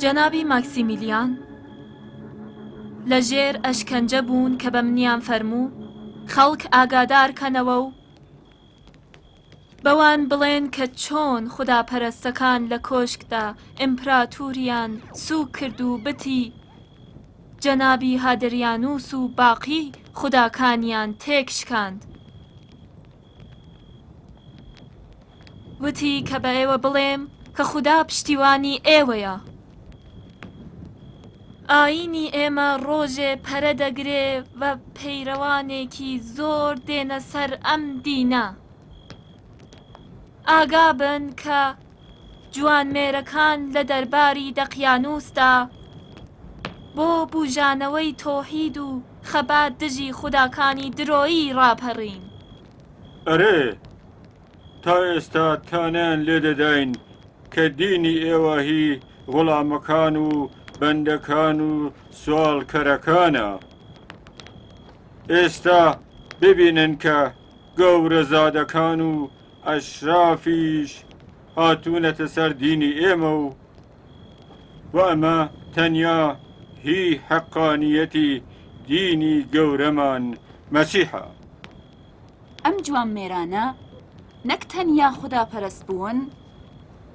جەنابی ماکسیمیلیان لەژێر ئەشکەنجە بوون کە بە منیان فەرموو خەڵک ئاگادار کەنەوە و بەوان بڵێن کە چۆن خوداپەرستەکان لە کۆشکدا ئیمپراتوریان سووک کرد و بتی جەنابی هادریانوس و باقی خوداکانیان تێکشکاند. وتی کە بە ئێوە بڵێم کە خوددا پشتیوانی ئێوەیە. ئاینی ئێمە ڕۆژێ پەرە دەگرێ و پەیڕەوانێکی زۆر دێنە سەر ئەم دینە. ئاگا بن کە جوانمێرەکان لە دەرباری دەقیانوسدا بۆ بوژانەوەی تۆحید و خەبات دژی خوداکانی درۆیی ڕاپەڕین. ئەرێ تا ئێستا تانیان لێ دەداین کە دینی ئێوە هی غوڵامەکان و بەندەکان و سوالکەرەکانە. ئێستا ببینن کە گەورە زادەکان و ئەشرافیش هاتوونەتە سەر دینی ئێمە و ئەمە تەنیا هی حەقانیەتی دینی گەورەمان مەسیحە. ئەم جوان مێرانە نەک تەنیا خوداپەرست بوون،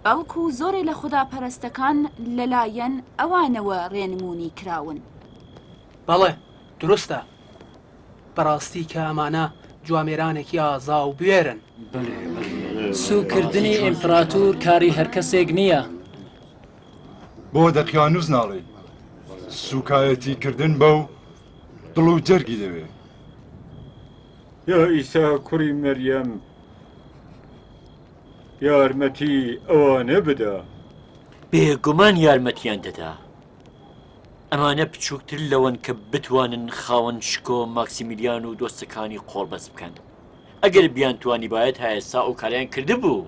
بەڵکو زۆرێ لە خوداپەرستەکان لەلایەن ئەوانەوە ڕێنمونی کراون. بەڵێ دروستە، بەڕاستی کە ئەمانە جوامێرانێکی ئازا و بوێرن. سوکردنی ئیمپراتور کاری هەرکەسێک نییە. بۆ دەقیانوس ناڵێ سوکایەتی کردن بەو دڵ و جەرگی دەوێ. یا ئیسا کوڕی مەریەم یارمەتی ئەوانە بدە. بێگومان یارمەتیان دەدا. ئەمانە بچووکتر لەوەن کە بتوانن خاوەن شکۆ ماکسیمیلیان و دۆستەکانی قۆڵبەست بکەن. ئەگەر بیان توانی باەت هەیەسا و کاریان کرده بوو.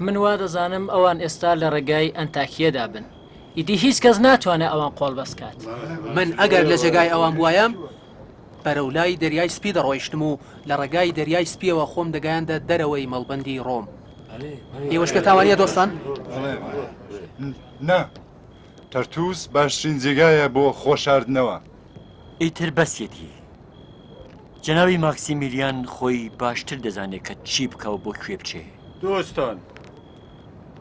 من وا دەزانم ئەوان ئێستا لە ڕێگای ئەنتاکیەدا بن. ئیدی هیچ کەس ناتوانێت ئەوان قۆڵبەست کات. من ئەگەر لە جێگای ئەوان بوایم بەرەولای دەریای سپی دەڕۆیشتم و لە ڕێگای دەریای سپیەوە خۆم دەگەیاندە دەرەوەی مەڵبەندی ڕۆم. ئێوەشکە تاوانیە دۆستان؟ نا، تەرتوس باشترین جێگایە بۆ خۆشاردنەوە. ئیتر بەسێتی. جەناوی ماکسیمیلیان خۆی باشتر دەزانێت کە چی بکەوە بۆ کوێ بچێ. دۆستان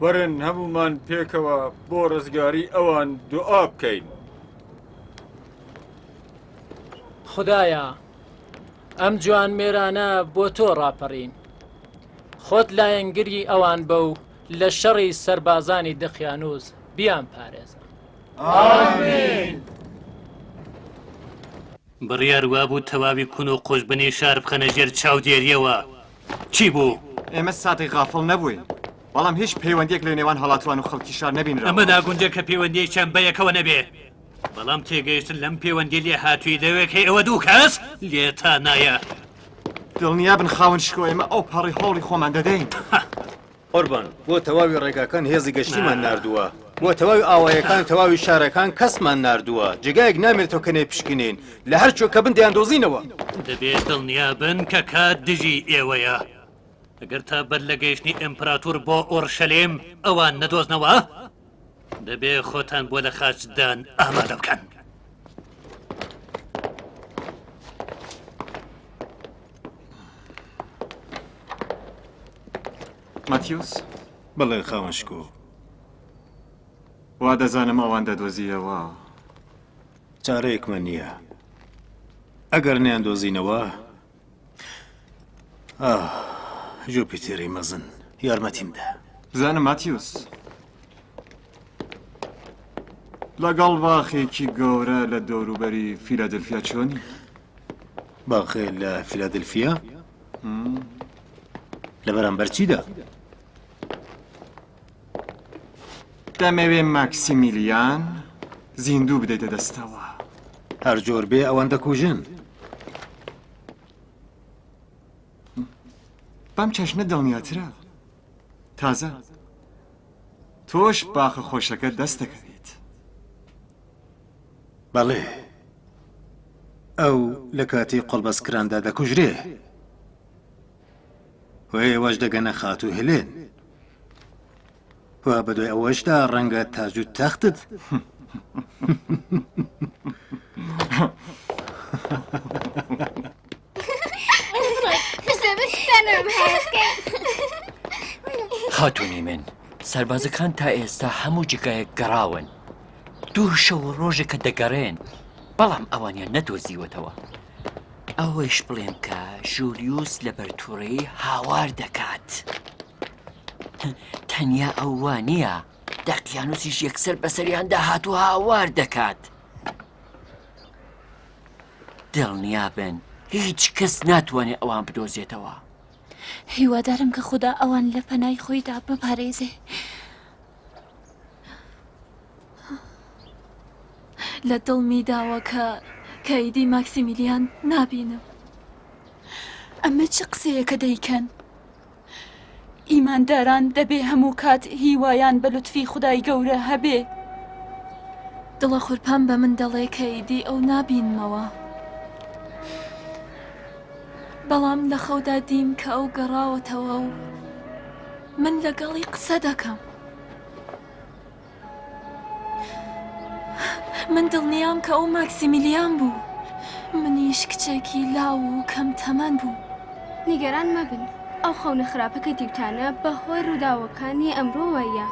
وەرن هەمومان پێکەوە بۆ ڕزگاری ئەوان دوعا بکەین. خدایە ئەم جوان مێرانە بۆ تۆ ڕاپەڕین. خۆت لایەنگری ئەوان بە و لە شەڕی سەربازانی دەقیانوس بیان پارێزە. ئامین. بڕیار وابوو تەواوی کون و قۆشبنی شار بخەنە ژێر چاودێریەوە. چی بوو؟ ئێمە ساتێک غافڵ نەبووین، بەڵام هیچ پەیوەندێک لە نێوان هەڵاتوان و خەڵکی شار نەبینرا. ئەمە ناگونجە کە پەیوەندیەکیان بەیەکەوە نەبێ. بەڵام تێگەیشتن لەم پەیوەندی لێ هاتووی دەوێت کە ئەوە دوو کەس لێتا نایە. دڵنیا بن خاون شکۆ ئێمە ئەو پەڕی هەوڵی خۆمان دەدەین. قوربان بۆ تەواوی ڕێگاکان هێزی گەشتیمان ناردووە، بۆ تەواوی ئاوایەکان تەواوی شارەکان کەسمان ناردووە، جێگایەک نامێتەوە کە نێپشکنین لە هەر چۆ کە بندیان دۆزینەوە. دەبێت دڵنیا بن کە کات دژی ئێوەیە. ئەگەر تا بەر لە گەیشتنی ئیمپراتور بۆ ئۆرشەلێم ئەوان نەدۆزنەوە دەبێ خۆتان بۆ لە خاچدان ئامادە بکەن. ماتیوس بەڵێ خاوەن شکۆ، وا دەزانم ئەوان دەدۆزیەوە. چارەیەکمان نییە. ئەگەر نیان دۆزینەوە جوپیتێری مەزن یارمەتیم بدە. بزانم ماتیوس لەگەڵ باخێکی گەورە لە دەوروبەری فیلادلفیا چۆنی؟ باخێ لە فیلادلفیا؟ لە بەرامبەر چیدا؟ دەمەوێ ماکسیمیلیان زیندوو بدەیتە دەستەوە. هەر جۆر بێ ئەوان دەکوژن. بەم چەشنە دڵنیاترە. تازە تۆش باخە خۆشەکە دەست دەکەوێت. بەڵێ ئەو لە کاتی قۆڵبەستکراندا دەکوژرێ. و ئێوەش دەگەنە خات و هێلێن وا بەدوای ئەوەشدا ڕەنگە تاج و تەختت خاتونی من سربازەکان تا ئێستا هەموو جگایەک گەڕاون 2 شەو ڕۆژێکە دەگەڕێن بەڵام ئەوانیان نەدۆزیوەتەوە ئەوەش بڵێم کە ژولیوس لە بەرتوڕەیی هاوار دەکات تەنیا ئەو وانییە دەقیانوسیش یەکسەر بەسەریاندا هاتوو هاوار دەکات دڵنیابن هیچ کەس ناتوانێت ئەوان بدۆزێتەوە هیوادارم کە خوددا ئەوان لە پەنای خۆیدا بپارێزێ لە دڵمی داوە کە کەیدی ماکسیمیلیان نابینم ئەمە چ قسەیەکە دەیکەن ئیمانداران دەبێ هەموو کات هیوایان بە لوتفی خودای گەورە هەبێ دڵە خورپان بە من دەڵێ کەیدی ئەو نابینمەوە بەڵام لە خەودا دیم کە ئەو گەڕاوەتەوە و من لەگەڵی قسە دەکەم من دڵنیام کە ئەو ماکسیمیلیان بوو منیش کچێکی لاو و کەم تەمەن بوو نیگەران مەبن ئەو خەونە خراپەکە دیوتانە بەهۆی ڕووداوەکانی ئەمڕۆوەیە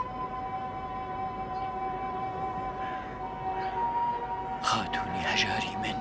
خاتونی هەژاری من